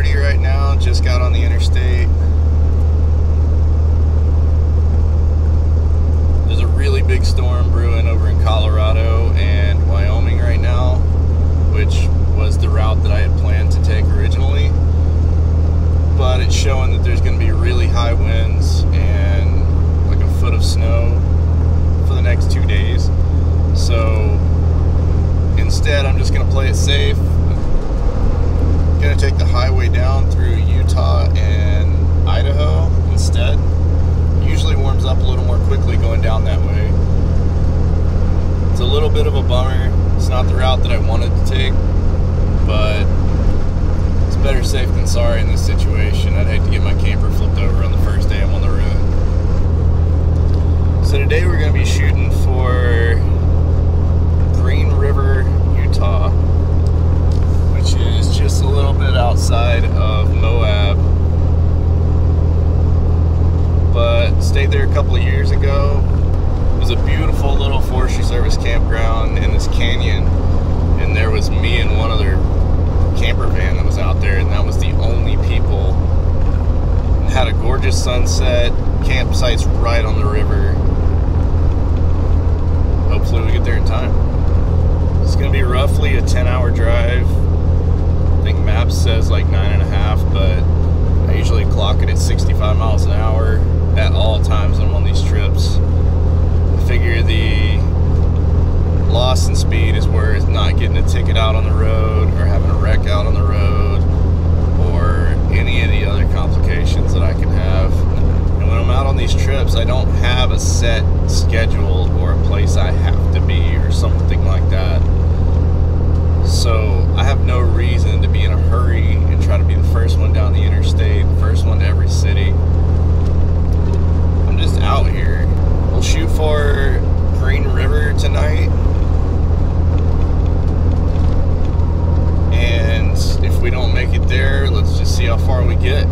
6:30 right now, just got on the interstate. There's a really big storm brewing over in Colorado and Wyoming right now, which was the route that I had planned to take originally. But it's showing that there's going to be really high winds and like a foot of snow for the next 2 days. So instead, I'm just going to play it safe. I'm going to take the highway down through Utah and Idaho instead. Usually warms up a little more quickly going down that way. It's a little bit of a bummer. It's not the route that I wanted to take, but it's better safe than sorry in this situation. I'd hate to get my camper flipped over on the first day I'm on the road. So today we're going to be shooting for Green River, Utah, which is just a little bit outside of Moab. But stayed there a couple of years ago. It was a beautiful little Forestry Service campground in this canyon, and there was me and one other camper van that was out there, and that was the only people. It had a gorgeous sunset, campsites right on the river. Hopefully we get there in time. It's gonna be roughly a 10-hour drive. I think Maps says like 9.5, but I usually clock it at 65 miles an hour at all times when I'm on these trips. I figure the loss in speed is worth not getting a ticket out on the road or having a wreck out on the road or any of the other complications that I can have. And when I'm out on these trips, I don't have a set schedule or a place I have to be or something like that. So I have no reason to be in a hurry and try to be the first one down the interstate, the first one to every city. I'm just out here. We'll shoot for Green River tonight. And if we don't make it there, let's just see how far we get.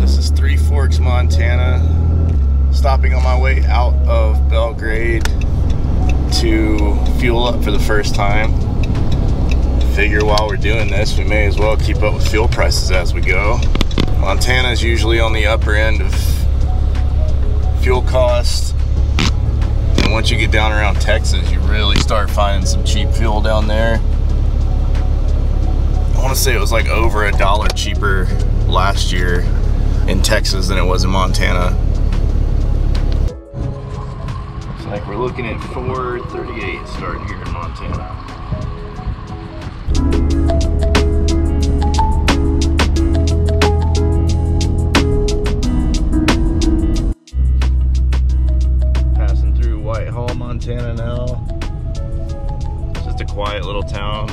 This is Three Forks, Montana. Stopping on my way out of Belgrade to fuel up for the first time. Figure while we're doing this, we may as well keep up with fuel prices as we go. Montana is usually on the upper end of fuel costs. And once you get down around Texas, you really start finding some cheap fuel down there. I want to say it was like over $1 cheaper last year in Texas than it was in Montana. Looks like we're looking at 438 starting here in Montana. Passing through Whitehall, Montana now. It's just a quiet little town.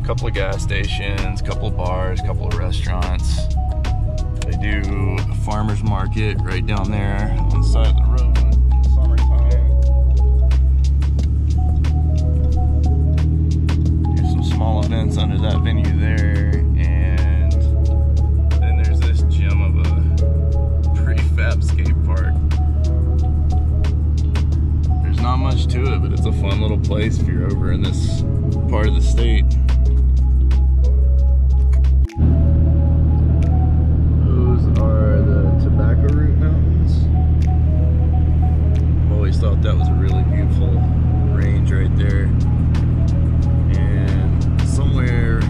Couple of gas stations, couple of bars, couple of restaurants. They do a farmer's market right down there on the side of the road in the summertime. Do some small events under that venue there, and then there's this gem of a pretty fab skate park. There's not much to it, but it's a fun little place if you're over in this part of the state. Thought that was a really beautiful range right there, and somewhere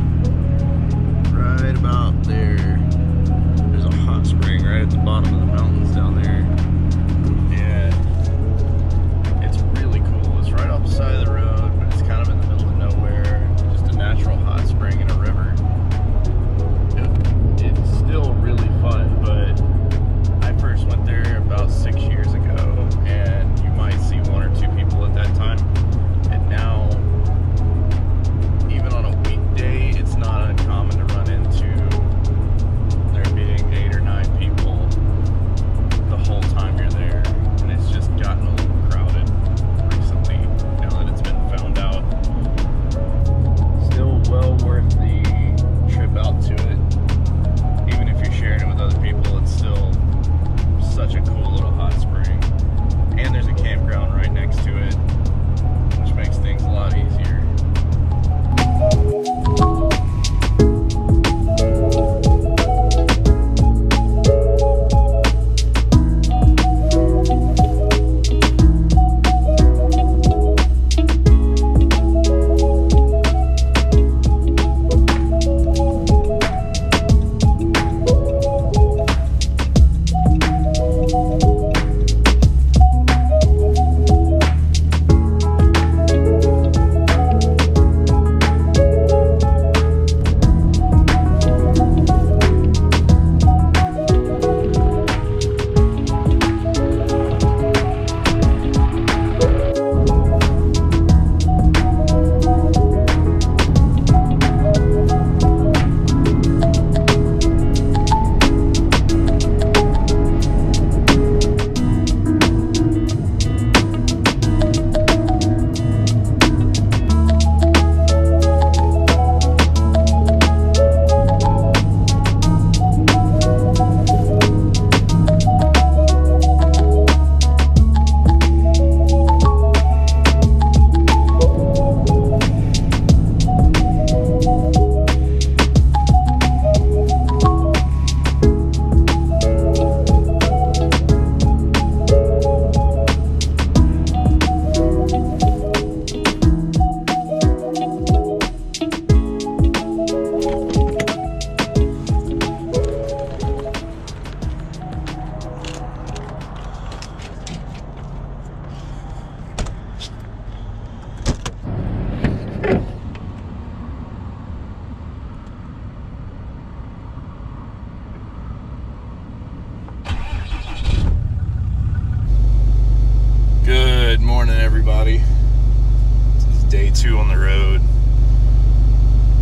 22 on the road.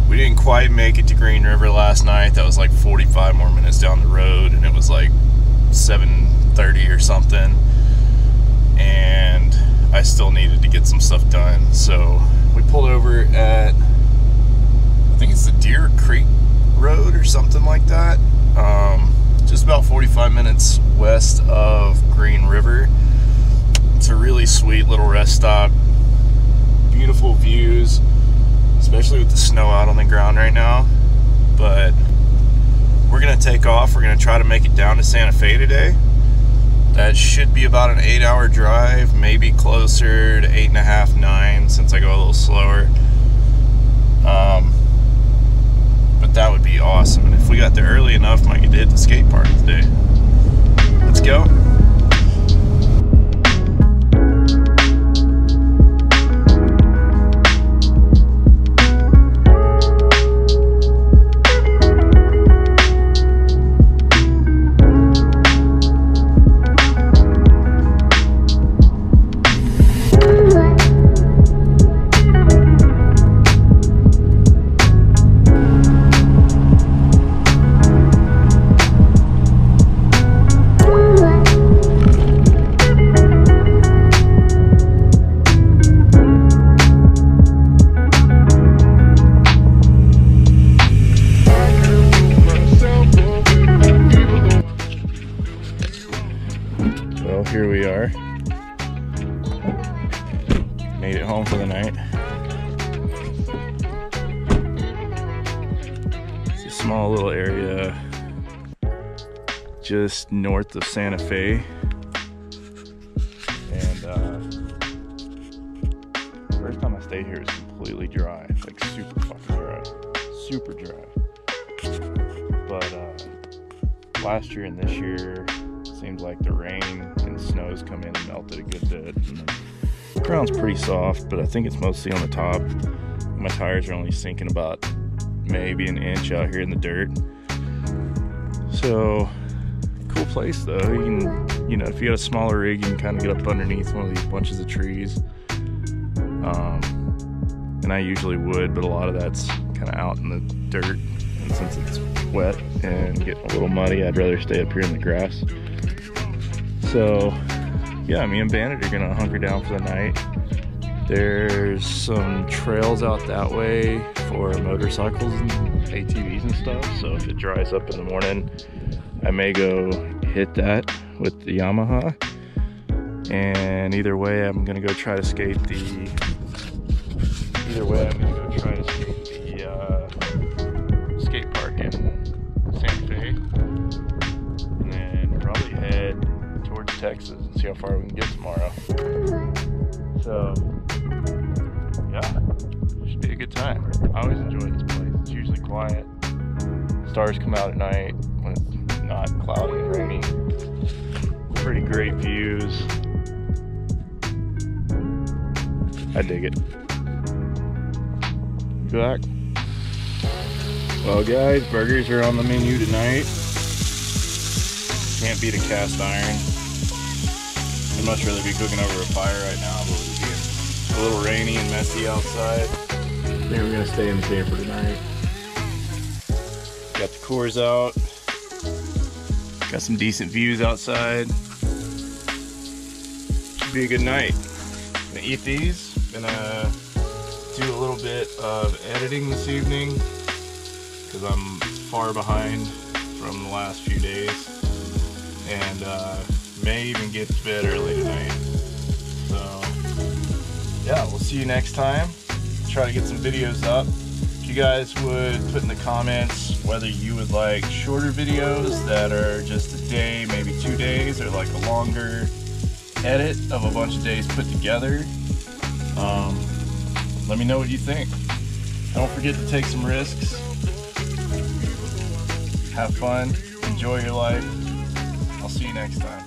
We didn't quite make it to Green River last night. That was like 45 more minutes down the road, and it was like 7:30 or something. And I still needed to get some stuff done. So we pulled over at, I think it's the Deer Creek Road or something like that. Just about 45 minutes west of Green River. It's a really sweet little rest stop. Beautiful views, especially with the snow out on the ground right now. But we're gonna take off. We're gonna try to make it down to Santa Fe today. That should be about an 8-hour drive, maybe closer to 8.5, 9, since I go a little slower. But that would be awesome. And if we got there early enough, might get to hit the skate park today. Let's go. Well, here we are. Made it home for the night. It's a small little area just north of Santa Fe. And first time I stayed here, it was completely dry, like super fucking dry, super dry. But last year and this year, seemed like the rain and snows come in and melted a good bit. And the ground's pretty soft, but I think it's mostly on the top. My tires are only sinking about maybe an inch out here in the dirt. So, cool place though. You can, you know, if you got a smaller rig, you can kind of get up underneath one of these bunches of trees. And I usually would, but a lot of that's kind of out in the dirt. And since it's wet and getting a little muddy, I'd rather stay up here in the grass. So, yeah, me and Bandit are gonna hunker down for the night. There's some trails out that way for motorcycles and ATVs and stuff. So if it dries up in the morning, I may go hit that with the Yamaha. And either way, I'm gonna go try to skate the. Skate park in Santa Fe, and then probably head towards Texas and see how far we can get tomorrow. So, yeah, should be a good time. I always enjoy this place. It's usually quiet. Stars come out at night when it's not cloudy and rainy. Pretty great views. I dig it. Back. Well guys, burgers are on the menu tonight. Can't beat a cast iron. I'd much rather be cooking over a fire right now, but with it being a little rainy and messy outside, I think we're gonna stay in the camper tonight. Got the Coors out. Got some decent views outside. Should be a good night. Gonna eat these. Gonna do a little bit of editing this evening because I'm far behind from the last few days, and may even get to bed early tonight. So yeah, we'll see you next time. Try to get some videos up. If you guys would put in the comments whether you would like shorter videos that are just a day, maybe 2 days, or like a longer edit of a bunch of days put together. Let me know what you think. Don't forget to take some risks. Have fun. Enjoy your life. I'll see you next time.